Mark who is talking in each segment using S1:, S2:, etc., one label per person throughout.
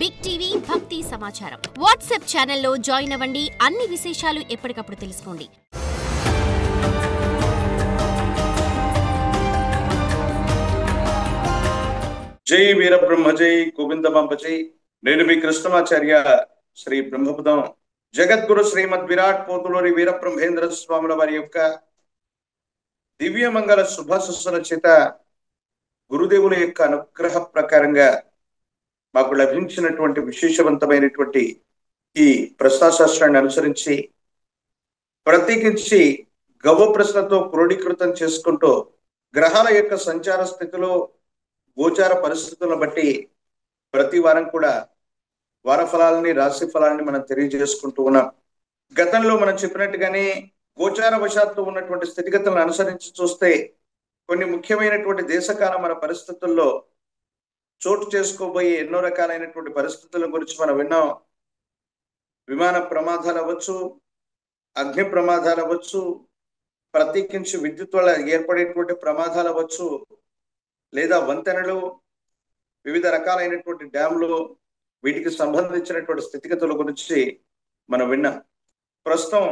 S1: Big TV భక్తి సమాచారం WhatsApp ఛానల్లో జాయిన్ అవ్వండి. అన్ని విశేషాలు ఎప్పటికప్పుడు తెలుసుకోండి.
S2: జై వీరబ్రహ్మ జై గోవిందమాంబ జై. నేను మీ కృష్ణమాచార్య శ్రీ బ్రహ్మపదం జగద్గురు శ్రీమద్ విరాట్ పోతులూరి వీరబ్రహ్మేంద్ర స్వాముల వారి యొక్క దివ్యమంగళ శుభాశస్సుల చేత గురుదేవుల యొక్క అనుగ్రహ ప్రకారంగా మాకు లభించినటువంటి విశేషవంతమైనటువంటి ఈ ప్రశ్నాశాస్త్రాన్ని అనుసరించి ప్రత్యేకించి గవ్వ ప్రశ్నతో క్రోడీకృతం చేసుకుంటూ గ్రహాల యొక్క సంచార స్థితిలో గోచార పరిస్థితులను బట్టి ప్రతి వారం కూడా వార ఫలాలని రాశి ఫలాలని మనం తెలియజేసుకుంటూ ఉన్నాం. గతంలో మనం చెప్పినట్టుగానే గోచార వశాత్తు ఉన్నటువంటి స్థితిగతులను అనుసరించి చూస్తే కొన్ని ముఖ్యమైనటువంటి దేశకాల మన పరిస్థితుల్లో చోటు చేసుకోబోయే ఎన్నో రకాలైనటువంటి పరిస్థితుల గురించి మనం విన్నాం. విమాన ప్రమాదాలు అవ్వచ్చు, అగ్ని ప్రమాదాలు అవ్వచ్చు, ప్రత్యేకించి విద్యుత్ వల్ల ఏర్పడేటువంటి ప్రమాదాలు అవ్వచ్చు, లేదా వంతెనలు, వివిధ రకాలైనటువంటి డ్యాములు, వీటికి సంబంధించినటువంటి స్థితిగతుల గురించి మనం విన్నాం. ప్రస్తుతం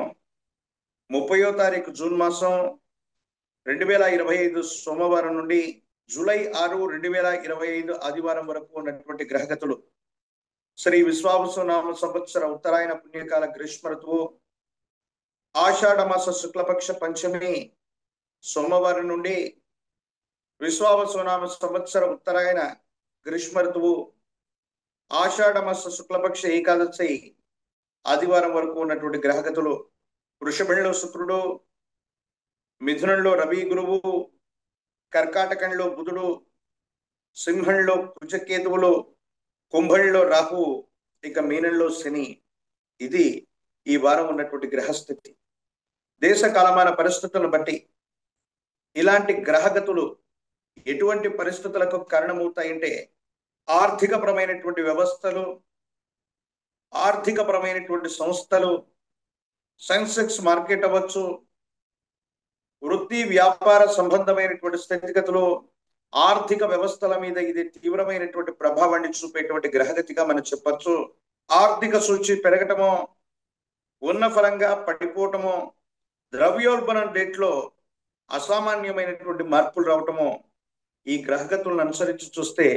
S2: 30వ తారీఖు జూన్ మాసం 2025 సోమవారం నుండి జూలై 6, 2025 ఆదివారం వరకు ఉన్నటువంటి గ్రహగతులు శ్రీ విశ్వావసునామ సంవత్సర ఉత్తరాయణ పుణ్యకాల గ్రీష్మ ఋతువు ఆషాఢ మాస శుక్లపక్ష పంచమి సోమవారం నుండి విశ్వావసునామ సంవత్సర ఉత్తరాయణ గ్రీష్మ ఋతువు ఆషాఢ మాస శుక్లపక్ష ఏకాదశి ఆదివారం వరకు ఉన్నటువంటి గ్రహగతులు వృషభంలో శుక్రుడు, మిథునంలో రవి గురువు, కర్కాటకంలో బుధుడు, సింహంలో కుజకేతువులు, కుంభంలో రాహు, ఇక మీనంలో శని. ఇది ఈ వారం ఉన్నటువంటి గ్రహస్థితి. దేశ కాలమాన పరిస్థితులను బట్టి ఇలాంటి గ్రహగతులు ఎటువంటి పరిస్థితులకు కారణమవుతాయంటే ఆర్థికపరమైనటువంటి వ్యవస్థలు, ఆర్థికపరమైనటువంటి సంస్థలు, సెన్సెక్స్ మార్కెట్ అవ్వచ్చు, వృత్తి వ్యాపార సంబంధమైనటువంటి స్థితిగతులు, ఆర్థిక వ్యవస్థల మీద ఇది తీవ్రమైనటువంటి ప్రభావాన్ని చూపేటువంటి గ్రహగతిగా మనం చెప్పచ్చు. ఆర్థిక సూచి పెరగటమో, ఉన్న ఫలంగా పడిపోవటమో, ద్రవ్యోల్బణం రేట్లో అసామాన్యమైనటువంటి మార్పులు రావటమో ఈ గ్రహగతులను అనుసరించి చూస్తే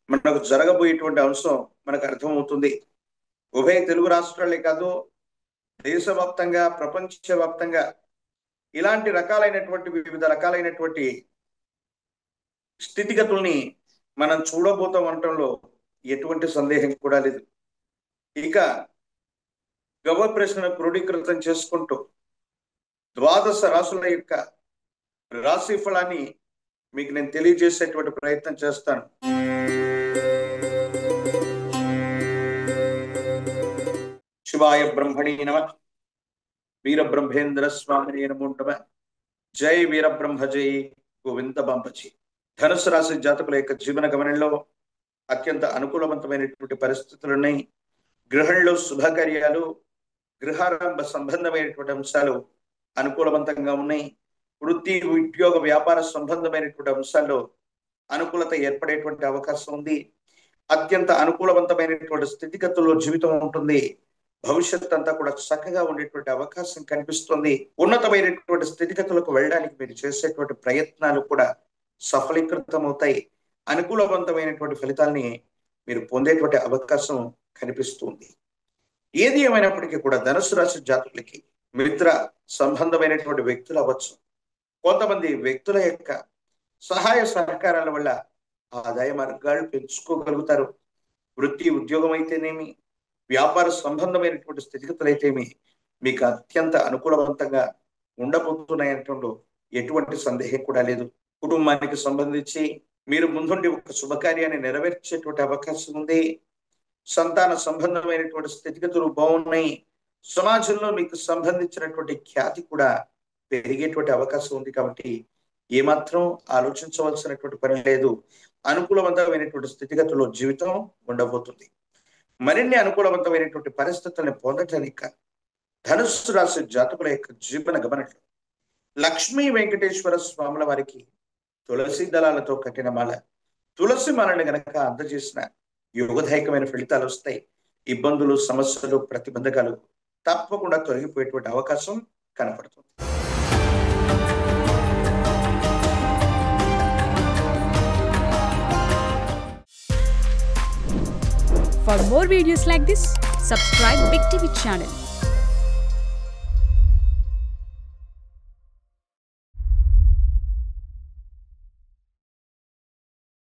S2: మనకు జరగబోయేటువంటి అంశం మనకు అర్థమవుతుంది. ఉభయ తెలుగు రాష్ట్రాలే కాదు, దేశవ్యాప్తంగా, ప్రపంచవ్యాప్తంగా ఇలాంటి రకాలైనటువంటి వివిధ రకాలైనటువంటి స్థితిగతుల్ని మనం చూడబోతాం అనటంలో ఎటువంటి సందేహం కూడా లేదు. ఇక గవ్వ ప్రశ్నను క్రోడీకృతం చేసుకుంటూ ద్వాదశ రాశుల యొక్క రాశి ఫలాన్ని మీకు నేను తెలియజేసేటువంటి ప్రయత్నం చేస్తాను. శివాయ బ్రహ్మణి నమః. వీరబ్రహ్మేంద్ర స్వామిని నమో నమః. జై వీరబ్రహ్మ జై గోవిందమాంబజీ. ధనుసు రాశి జాతకుల యొక్క జీవన గమనంలో అత్యంత అనుకూలవంతమైనటువంటి పరిస్థితులున్నాయి. గృహంలో శుభకార్యాలు, గృహారంభ సంబంధమైనటువంటి అంశాలు అనుకూలవంతంగా ఉన్నాయి. వృత్తి, ఉద్యోగ, వ్యాపార సంబంధమైనటువంటి అంశాల్లో అనుకూలత ఏర్పడేటువంటి అవకాశం ఉంది. అత్యంత అనుకూలవంతమైనటువంటి స్థితిగతుల్లో జీవితం ఉంటుంది. భవిష్యత్ అంతా కూడా చక్కగా ఉండేటువంటి అవకాశం కనిపిస్తుంది. ఉన్నతమైనటువంటి స్థితిగతులకు వెళ్ళడానికి మీరు చేసేటువంటి ప్రయత్నాలు కూడా సఫలీకృతం అవుతాయి. అనుకూలవంతమైనటువంటి ఫలితాల్ని మీరు పొందేటువంటి అవకాశం కనిపిస్తుంది. ఏది ఏమైనప్పటికీ కూడా ధనుసు రాశి జాతకులకి మిత్ర సంబంధమైనటువంటి వ్యక్తులు అవ్వచ్చు, కొంతమంది వ్యక్తుల యొక్క సహాయ సహకారాల వల్ల ఆదాయ మార్గాలు పెంచుకోగలుగుతారు. వృత్తి, ఉద్యోగం అయితేనేమి, వ్యాపార సంబంధమైనటువంటి స్థితిగతులు అయితేమి మీకు అత్యంత అనుకూలవంతంగా ఉండబోతున్నాయనటంలో ఎటువంటి సందేహం కూడా లేదు. కుటుంబానికి సంబంధించి మీరు ముందుండి ఒక శుభకార్యాన్ని నెరవేర్చేటువంటి అవకాశం ఉంది. సంతాన సంబంధమైనటువంటి స్థితిగతులు బాగున్నాయి. సమాజంలో మీకు సంబంధించినటువంటి ఖ్యాతి కూడా పెరిగేటువంటి అవకాశం ఉంది. కాబట్టి ఏమాత్రం ఆలోచించవలసినటువంటి పని లేదు. అనుకూలవంతమైనటువంటి స్థితిగతుల్లో జీవితం ఉండబోతుంది. మరిన్ని అనుకూలవంతమైనటువంటి పరిస్థితులను పొందటానికి ధనుస్సు రాశి జాతకుల యొక్క జీవన గమనంలో లక్ష్మీ వెంకటేశ్వర స్వాముల వారికి తులసి దళాలతో కట్టిన మాల, తులసి మాలను గనక అందజేసిన యోగదాయకమైన ఫలితాలు వస్తాయి. ఇబ్బందులు, సమస్యలు, ప్రతిబంధకాలు తప్పకుండా తొలగిపోయేటువంటి అవకాశం కనపడుతుంది.
S3: For more videos like this, subscribe Big TV channel.